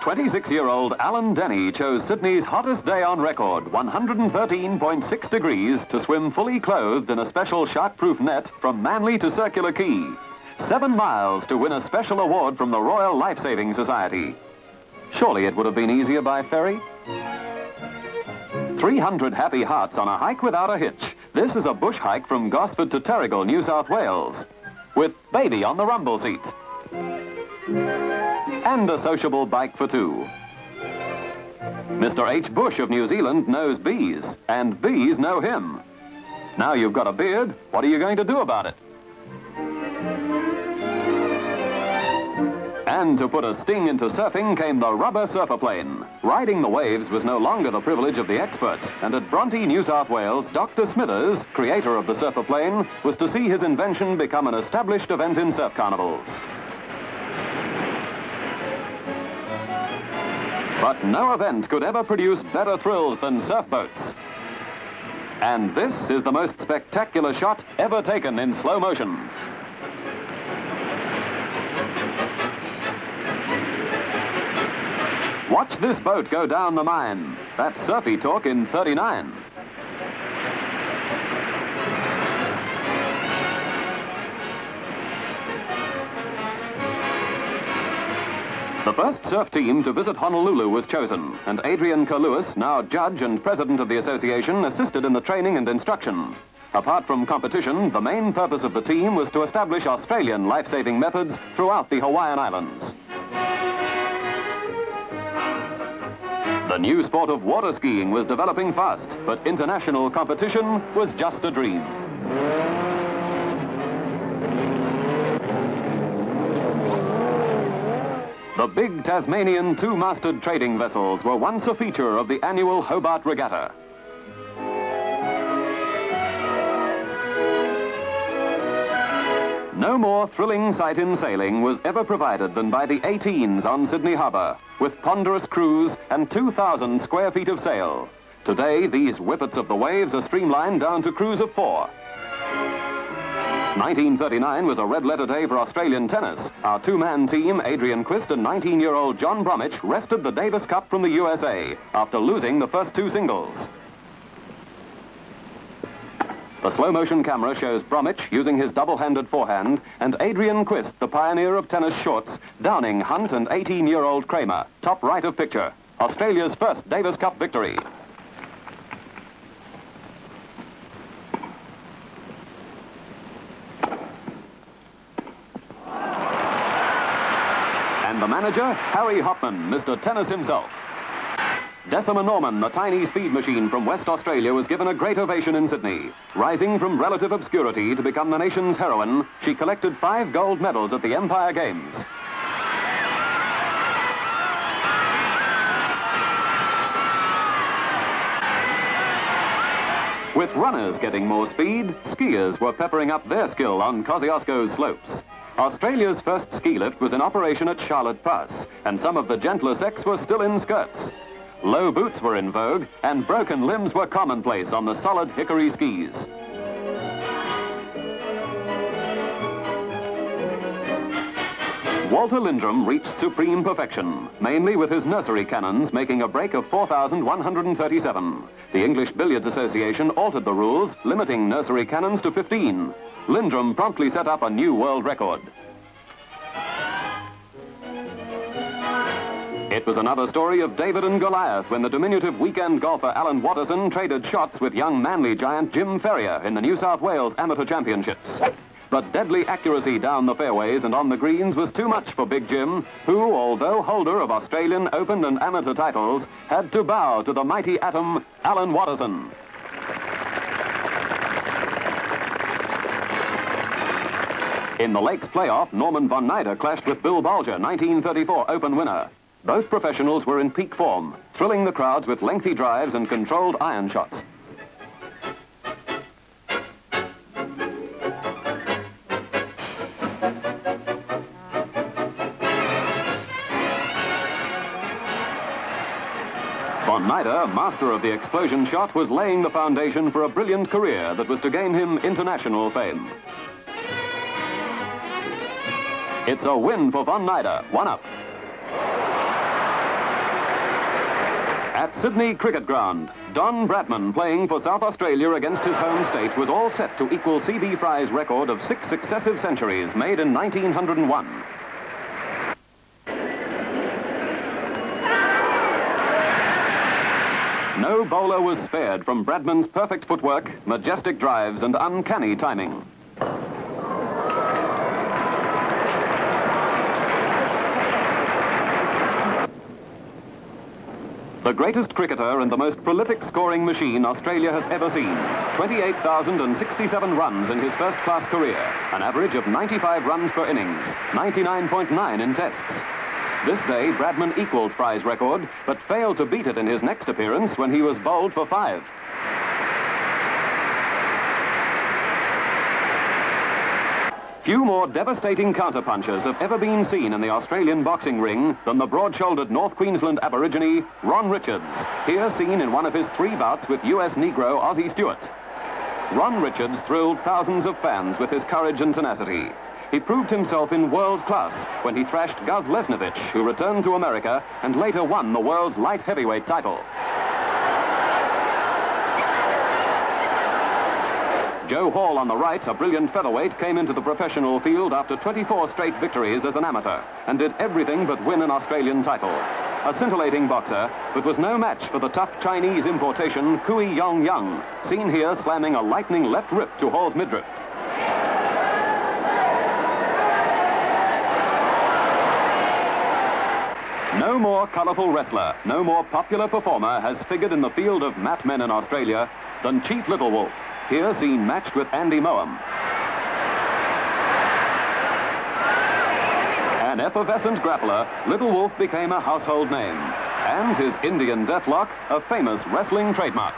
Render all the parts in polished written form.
26-year-old Alan Denny chose Sydney's hottest day on record, 113.6 degrees, to swim fully clothed in a special shark-proof net from Manly to Circular Quay. 7 miles to win a special award from the Royal Life-Saving Society. Surely it would have been easier by ferry? 300 happy hearts on a hike without a hitch. This is a bush hike from Gosford to Terrigal, New South Wales, with baby on the rumble seat. And a sociable bike for two. Mr. H. Bush of New Zealand knows bees, and bees know him. Now you've got a beard, what are you going to do about it? And to put a sting into surfing came the rubber surfer plane. Riding the waves was no longer the privilege of the experts, and at Bronte, New South Wales, Dr. Smithers, creator of the surfer plane, was to see his invention become an established event in surf carnivals. But no event could ever produce better thrills than surf boats. And this is the most spectacular shot ever taken in slow motion. Watch this boat go down the mine. That's surfy talk in 39. The first surf team to visit Honolulu was chosen, and Adrian Kerlewis, now judge and president of the association, assisted in the training and instruction. Apart from competition, the main purpose of the team was to establish Australian life-saving methods throughout the Hawaiian Islands. The new sport of water skiing was developing fast, but international competition was just a dream. The big Tasmanian two-masted trading vessels were once a feature of the annual Hobart Regatta. No more thrilling sight in sailing was ever provided than by the 18s on Sydney Harbour, with ponderous crews and 2,000 square feet of sail. Today, these whippets of the waves are streamlined down to crews of 4. 1939 was a red-letter day for Australian tennis. Our two-man team, Adrian Quist and 19-year-old John Bromwich, wrested the Davis Cup from the USA after losing the first 2 singles. The slow-motion camera shows Bromwich using his double-handed forehand, and Adrian Quist, the pioneer of tennis shorts, downing Hunt and 18-year-old Kramer, top right of picture. Australia's first Davis Cup victory. And the manager, Harry Hopman, Mr. Tennis himself. Decima Norman, the tiny speed machine from West Australia, was given a great ovation in Sydney. Rising from relative obscurity to become the nation's heroine, she collected 5 gold medals at the Empire Games. With runners getting more speed, skiers were peppering up their skill on Kosciuszko's slopes. Australia's first ski lift was in operation at Charlotte Pass, and some of the gentler sex were still in skirts. Low boots were in vogue, and broken limbs were commonplace on the solid hickory skis. Walter Lindrum reached supreme perfection, mainly with his nursery cannons making a break of 4,137. The English Billiards Association altered the rules, limiting nursery cannons to 15. Lindrum promptly set up a new world record. It was another story of David and Goliath when the diminutive weekend golfer Alan Watterson traded shots with young Manly giant Jim Ferrier in the New South Wales Amateur Championships. But deadly accuracy down the fairways and on the greens was too much for Big Jim, who, although holder of Australian Open and Amateur titles, had to bow to the mighty atom, Alan Watterson. In the Lakes playoff, Norman von Nyder clashed with Bill Bolger, 1934 Open winner. Both professionals were in peak form, thrilling the crowds with lengthy drives and controlled iron shots. Von Nyder, master of the explosion shot, was laying the foundation for a brilliant career that was to gain him international fame. It's a win for von Nyder, 1 up. At Sydney Cricket Ground, Don Bradman, playing for South Australia against his home state, was all set to equal C.B. Fry's record of 6 successive centuries made in 1901. No bowler was spared from Bradman's perfect footwork, majestic drives, and uncanny timing. The greatest cricketer and the most prolific scoring machine Australia has ever seen. 28,067 runs in his first-class career, an average of 95 runs per innings, 99.9 in tests. This day, Bradman equaled Fry's record, but failed to beat it in his next appearance when he was bowled for 5. Few more devastating counterpunchers have ever been seen in the Australian boxing ring than the broad-shouldered North Queensland Aborigine, Ron Richards, here seen in one of his 3 bouts with US Negro Ozzie Stewart. Ron Richards thrilled thousands of fans with his courage and tenacity. He proved himself in world class when he thrashed Gus Lesnevich, who returned to America and later won the world's light heavyweight title. Joe Hall on the right, a brilliant featherweight, came into the professional field after 24 straight victories as an amateur and did everything but win an Australian title. A scintillating boxer, but was no match for the tough Chinese importation Kui Yong Yang, seen here slamming a lightning left rip to Hall's midriff. No more colourful wrestler, no more popular performer has figured in the field of mat men in Australia than Chief Little Wolf, here seen matched with Andy Moam. An effervescent grappler, Little Wolf became a household name, and his Indian deathlock a famous wrestling trademark.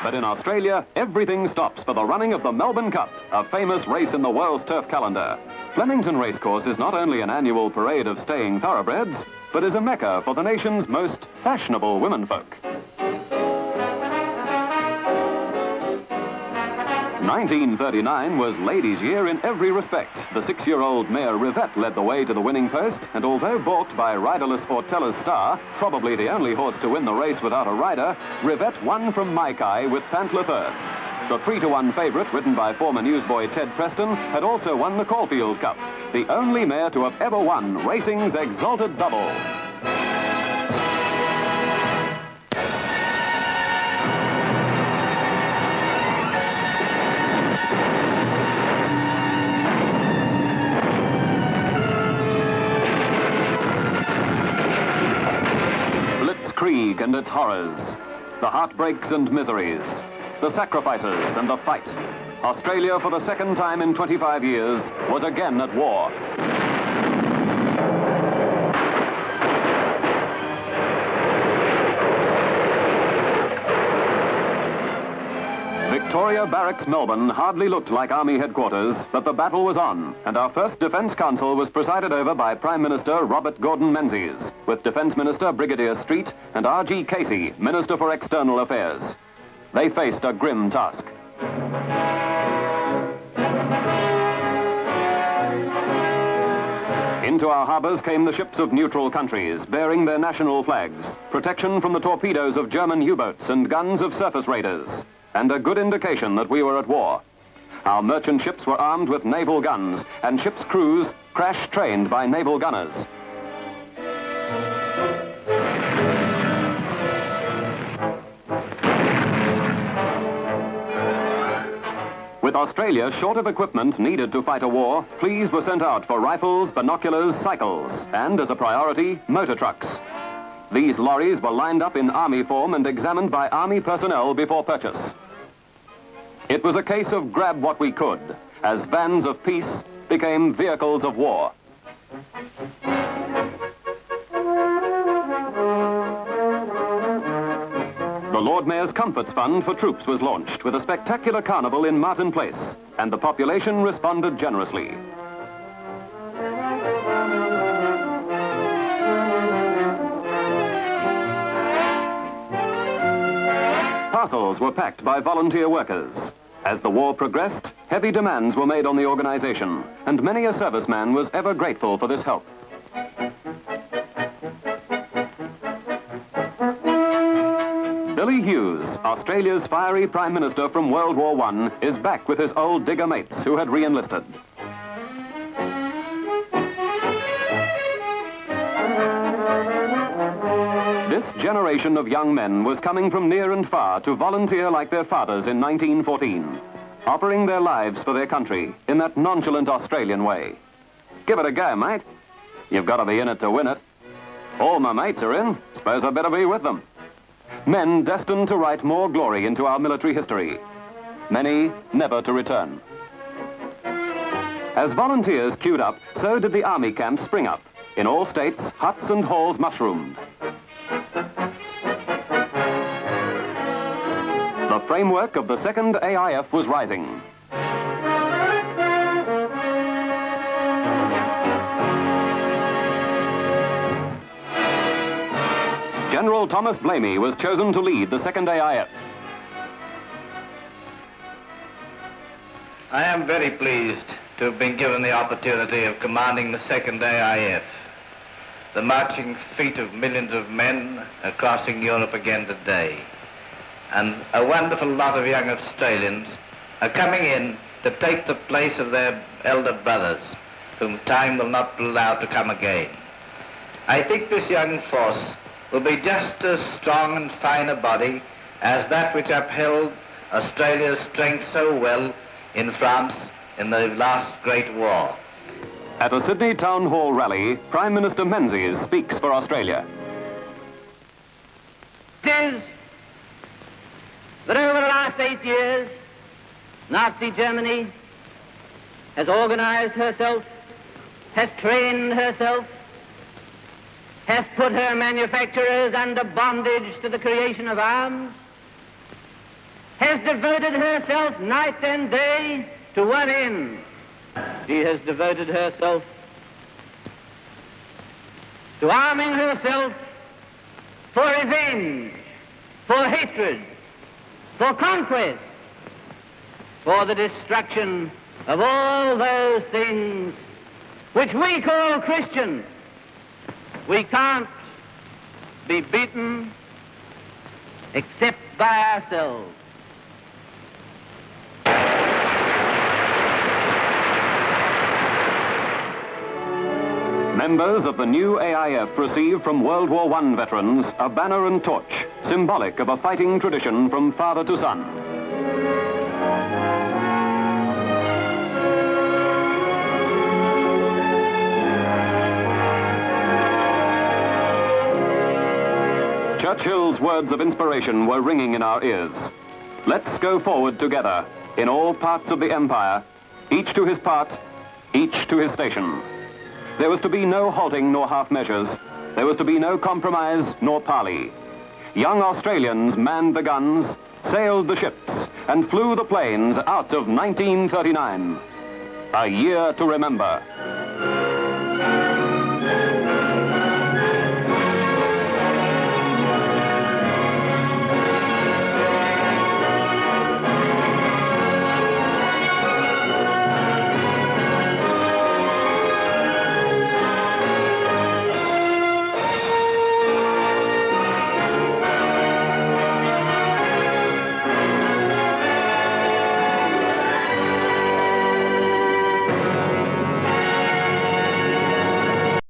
But in Australia, everything stops for the running of the Melbourne Cup, a famous race in the world's turf calendar. Flemington Racecourse is not only an annual parade of staying thoroughbreds, but is a mecca for the nation's most fashionable womenfolk. 1939 was ladies' year in every respect. The 6-year-old mare Rivette led the way to the winning post, and although balked by riderless Ortella's Star, probably the only horse to win the race without a rider, Rivette won from Maikai with Pantler third. The 3-to-1 favourite, ridden by former newsboy Ted Preston, had also won the Caulfield Cup, the only mare to have ever won racing's exalted double. Blitzkrieg and its horrors, the heartbreaks and miseries, the sacrifices and the fight. Australia, for the second time in 25 years, was again at war. Victoria Barracks, Melbourne hardly looked like Army headquarters, but the battle was on, and our first Defence Council was presided over by Prime Minister Robert Gordon Menzies, with Defence Minister Brigadier Street and R.G. Casey, Minister for External Affairs. They faced a grim task. Into our harbours came the ships of neutral countries, bearing their national flags, protection from the torpedoes of German U-boats and guns of surface raiders, and a good indication that we were at war. Our merchant ships were armed with naval guns, and ships' crews crash-trained by naval gunners. With Australia short of equipment needed to fight a war, pleas were sent out for rifles, binoculars, cycles, and as a priority, motor trucks. These lorries were lined up in Army form and examined by Army personnel before purchase. It was a case of grab what we could, as vans of peace became vehicles of war. The Lord Mayor's Comforts Fund for Troops was launched with a spectacular carnival in Martin Place, and the population responded generously. Parcels were packed by volunteer workers. As the war progressed, heavy demands were made on the organization, and many a serviceman was ever grateful for this help. Hughes, Australia's fiery Prime Minister from World War I, is back with his old digger mates who had re-enlisted. This generation of young men was coming from near and far to volunteer like their fathers in 1914, offering their lives for their country in that nonchalant Australian way. Give it a go, mate. You've got to be in it to win it. All my mates are in. Suppose I better be with them. Men destined to write more glory into our military history. Many never to return. As volunteers queued up, so did the army camps spring up. In all states, huts and halls mushroomed. The framework of the 2nd AIF was rising. General Thomas Blamey was chosen to lead the 2nd AIF. I am very pleased to have been given the opportunity of commanding the 2nd AIF. The marching feet of millions of men are crossing Europe again today. And a wonderful lot of young Australians are coming in to take the place of their elder brothers, whom time will not allow to come again. I think this young force will be just as strong and fine a body as that which upheld Australia's strength so well in France in the last great war. At a Sydney Town Hall rally, Prime Minister Menzies speaks for Australia. It is that over the last 8 years, Nazi Germany has organized herself, has trained herself, has put her manufacturers under bondage to the creation of arms, has devoted herself night and day to one end. She has devoted herself to arming herself for revenge, for hatred, for conquest, for the destruction of all those things which we call Christian. We can't be beaten except by ourselves. Members of the new AIF receive from World War I veterans a banner and torch, symbolic of a fighting tradition from father to son. Churchill's words of inspiration were ringing in our ears. Let's go forward together, in all parts of the empire, each to his part, each to his station. There was to be no halting nor half measures. There was to be no compromise nor parley. Young Australians manned the guns, sailed the ships, and flew the planes out of 1939. A year to remember.